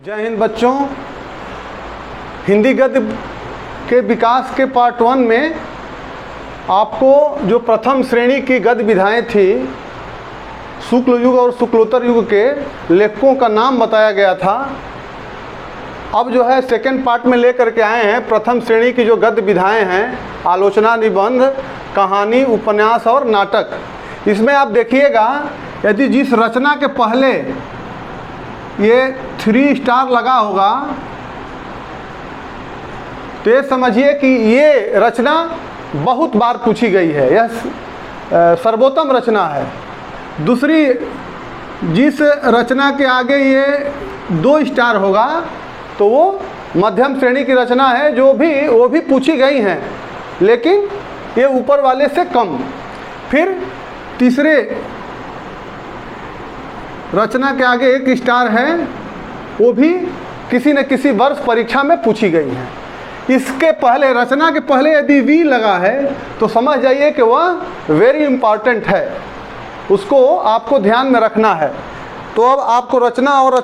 जय हिंद बच्चों। हिंदी गद्य के विकास के पार्ट 1 में आपको जो प्रथम श्रेणी की गद्य विधाएँ थी, शुक्ल युग और शुक्लोत्तर युग के लेखकों का नाम बताया गया था। अब जो है सेकेंड पार्ट में लेकर के आए हैं प्रथम श्रेणी की जो गद्य विधाएँ हैं, आलोचना, निबंध, कहानी, उपन्यास और नाटक। इसमें आप देखिएगा, यदि जिस रचना के पहले ये 3 स्टार लगा होगा तो ये समझिए कि ये रचना बहुत बार पूछी गई है, यह सर्वोत्तम रचना है। दूसरी, जिस रचना के आगे ये 2 स्टार होगा तो वो मध्यम श्रेणी की रचना है, वो भी पूछी गई हैं, लेकिन ये ऊपर वाले से कम। फिर तीसरे रचना के आगे 1 स्टार है, वो भी किसी न किसी वर्ष परीक्षा में पूछी गई है। इसके पहले, रचना के पहले यदि वी लगा है तो समझ जाइए कि वह वेरी इम्पॉर्टेंट है, उसको आपको ध्यान में रखना है। तो अब आपको रचना और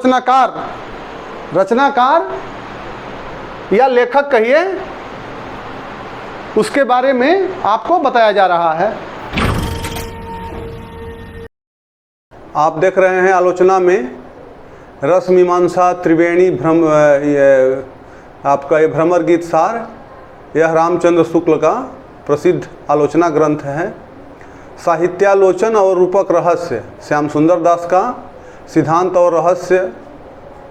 रचनाकार या लेखक कहिए, उसके बारे में आपको बताया जा रहा है। आप देख रहे हैं आलोचना में रस मीमांसा त्रिवेणी आपका ये भ्रमर गीत सार, यह रामचंद्र शुक्ल का प्रसिद्ध आलोचना ग्रंथ है। साहित्यालोचन और रूपक रहस्य श्याम सुंदर दास का, सिद्धांत और रहस्य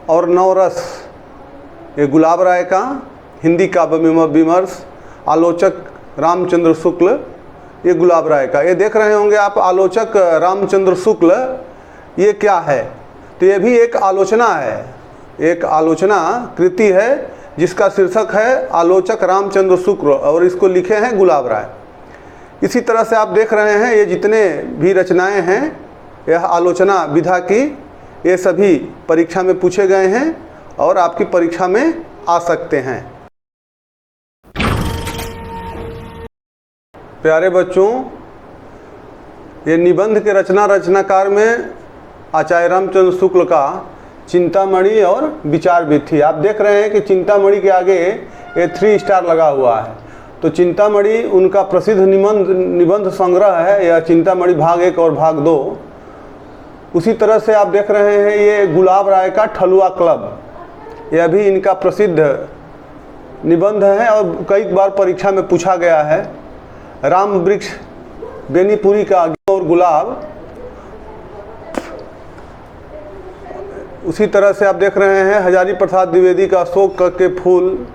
और नवरस ये गुलाब राय का, हिंदी काव्य विमर्श आलोचक रामचंद्र शुक्ल ये गुलाब राय का। ये देख रहे होंगे आप, आलोचक रामचंद्र शुक्ल ये क्या है, तो ये भी एक आलोचना है, एक आलोचना कृति है जिसका शीर्षक है आलोचक रामचंद्र शुक्ल और इसको लिखे हैं गुलाब राय। इसी तरह से आप देख रहे हैं ये जितने भी रचनाएं हैं यह आलोचना विधा की, ये सभी परीक्षा में पूछे गए हैं और आपकी परीक्षा में आ सकते हैं। प्यारे बच्चों, ये निबंध के रचनाकार में आचार्य रामचंद्र शुक्ल का चिंतामणि और विचार विथि। आप देख रहे हैं कि चिंतामणि के आगे ये 3 स्टार लगा हुआ है, तो चिंतामणि उनका प्रसिद्ध निबंध संग्रह है, यह चिंतामणि भाग 1 और भाग 2। उसी तरह से आप देख रहे हैं ये गुलाब राय का ठलुआ क्लब, यह भी इनका प्रसिद्ध निबंध है और कई बार परीक्षा में पूछा गया है। राम वृक्ष बेनीपुरी का और गुलाब। उसी तरह से आप देख रहे हैं हजारी प्रसाद द्विवेदी का शोक के फूल,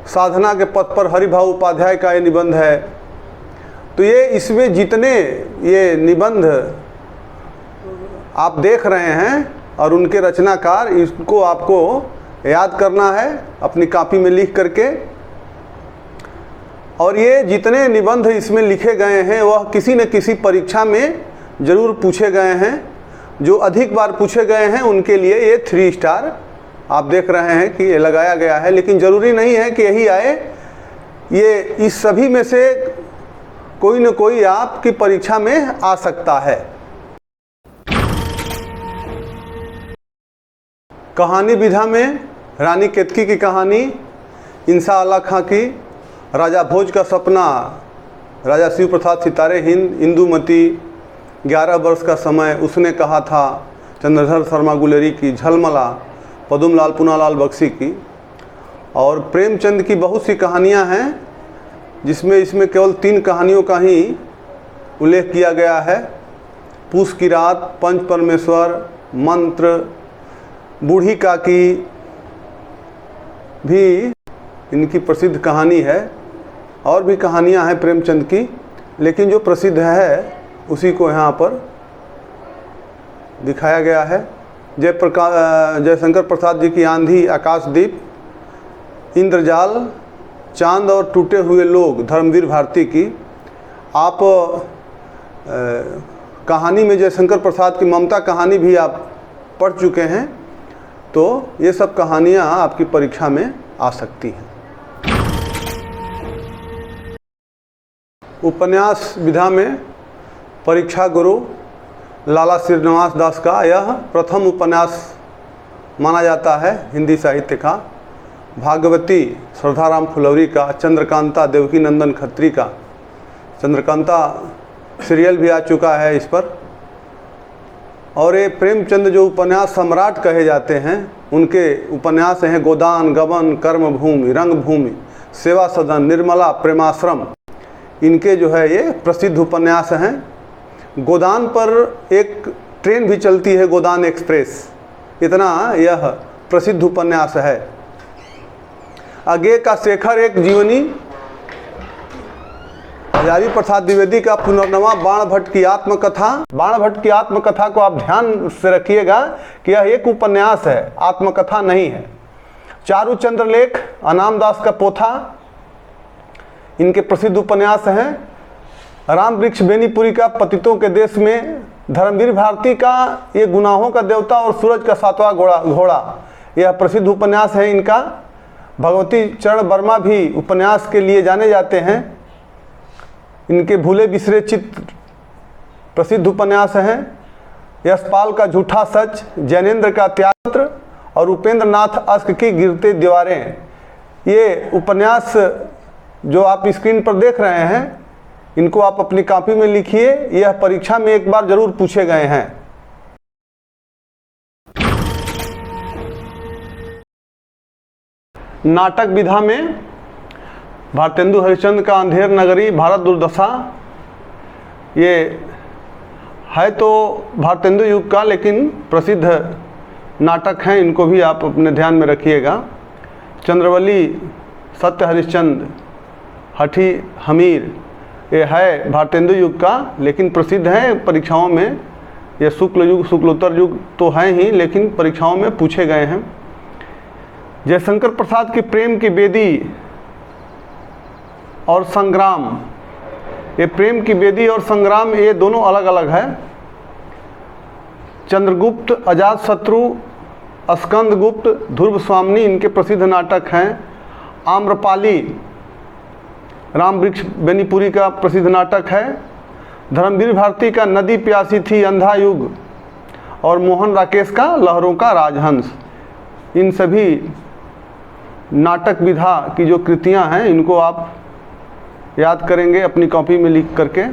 साधना के पथ पर हरिभाऊ उपाध्याय का ये निबंध है। तो ये इसमें जितने ये निबंध आप देख रहे हैं और उनके रचनाकार, इसको आपको याद करना है अपनी कॉपी में लिख करके। और ये जितने निबंध इसमें लिखे गए हैं वह किसी न किसी परीक्षा में ज़रूर पूछे गए हैं। जो अधिक बार पूछे गए हैं उनके लिए ये 3 स्टार आप देख रहे हैं कि ये लगाया गया है, लेकिन ज़रूरी नहीं है कि यही आए। ये इस सभी में से कोई न कोई आपकी परीक्षा में आ सकता है। कहानी विधा में रानी केतकी की कहानी, इंसा अल्लाह खां की, राजा भोज का सपना, राजा शिव प्रसाद सितारे हिंद, इंदुमती, 11 वर्ष का समय, उसने कहा था, चंद्रधर शर्मा गुलेरी की, झलमला, पदुमलाल पूनालाल बख्शी की। और प्रेमचंद की बहुत सी कहानियां हैं जिसमें इसमें केवल 3 कहानियों का ही उल्लेख किया गया है। पूस की रात, पंच परमेश्वर, मंत्र, बूढ़ी काकी भी इनकी प्रसिद्ध कहानी है। और भी कहानियां हैं प्रेमचंद की, लेकिन जो प्रसिद्ध है उसी को यहाँ पर दिखाया गया है। जयशंकर प्रसाद जी की आंधी, आकाशदीप, इंद्रजाल, चांद और टूटे हुए लोग, धर्मवीर भारती की। आप कहानी में जयशंकर प्रसाद की ममता कहानी भी आप पढ़ चुके हैं, तो ये सब कहानियाँ आपकी परीक्षा में आ सकती हैं। उपन्यास विधा में परीक्षा गुरु लाला श्रीनिवास दास का यह प्रथम उपन्यास माना जाता है हिंदी साहित्य का। भागवती श्रद्धाराम फुलौरी का, चंद्रकांता देवकी नंदन खत्री का, चंद्रकांता सीरियल भी आ चुका है इस पर। और ये प्रेमचंद जो उपन्यास सम्राट कहे जाते हैं, उनके उपन्यास हैं गोदान, गबन, कर्मभूमि, रंगभूमि, सेवा सदन, निर्मला, प्रेमाश्रम। इनके जो है ये प्रसिद्ध उपन्यास हैं। गोदान पर एक ट्रेन भी चलती है, गोदान एक्सप्रेस, इतना यह प्रसिद्ध उपन्यास है। आगे का शेखर एक जीवनी, हजारी प्रसाद द्विवेदी का पुनर्नवा बाण भट्ट की आत्मकथा। बाण भट्ट की आत्मकथा को आप ध्यान से रखिएगा कि यह एक उपन्यास है, आत्मकथा नहीं है। चारू चंद्रलेख, अनाम दास का पोथा, इनके प्रसिद्ध उपन्यास हैं। राम वृक्ष बेनीपुरी का पतितों के देश में, धर्मवीर भारती का ये गुनाहों का देवता और सूरज का सातवां घोड़ा, यह प्रसिद्ध उपन्यास है इनका। भगवती चरण वर्मा भी उपन्यास के लिए जाने जाते हैं। इनके भूले बिसरे चित्र प्रसिद्ध उपन्यास हैं। यशपाल का झूठा सच, जैनेन्द्र का त्यागपत्र और उपेंद्र नाथ अस्क की गिरते दीवारें, ये उपन्यास जो आप स्क्रीन पर देख रहे हैं, इनको आप अपनी कॉपी में लिखिए। यह परीक्षा में एक बार जरूर पूछे गए हैं। नाटक विधा में भारतेंदु हरिश्चंद्र का अंधेर नगरी, भारत दुर्दशा, ये है तो भारतेंदु युग का लेकिन प्रसिद्ध नाटक हैं, इनको भी आप अपने ध्यान में रखिएगा। चंद्रवली, सत्य हरिश्चंद्र, हठी हमीर, ये है भारतेंदु युग का लेकिन प्रसिद्ध है परीक्षाओं में। ये शुक्ल युग, शुक्लोत्तर युग तो है ही लेकिन परीक्षाओं में पूछे गए हैं। जयशंकर प्रसाद की प्रेम की बेदी और संग्राम, ये प्रेम की बेदी और संग्राम ये दोनों अलग अलग है। चंद्रगुप्त, अजातशत्रु, स्कंदगुप्त, ध्रुव स्वामिनी, इनके प्रसिद्ध नाटक हैं। आम्रपाली, राम वृक्ष बेनीपुरी का प्रसिद्ध नाटक है। धर्मवीर भारती का नदी प्यासी थी, अंधा युग, और मोहन राकेश का लहरों का राजहंस। इन सभी नाटक विधा की जो कृतियां हैं, इनको आप याद करेंगे अपनी कॉपी में लिख करके।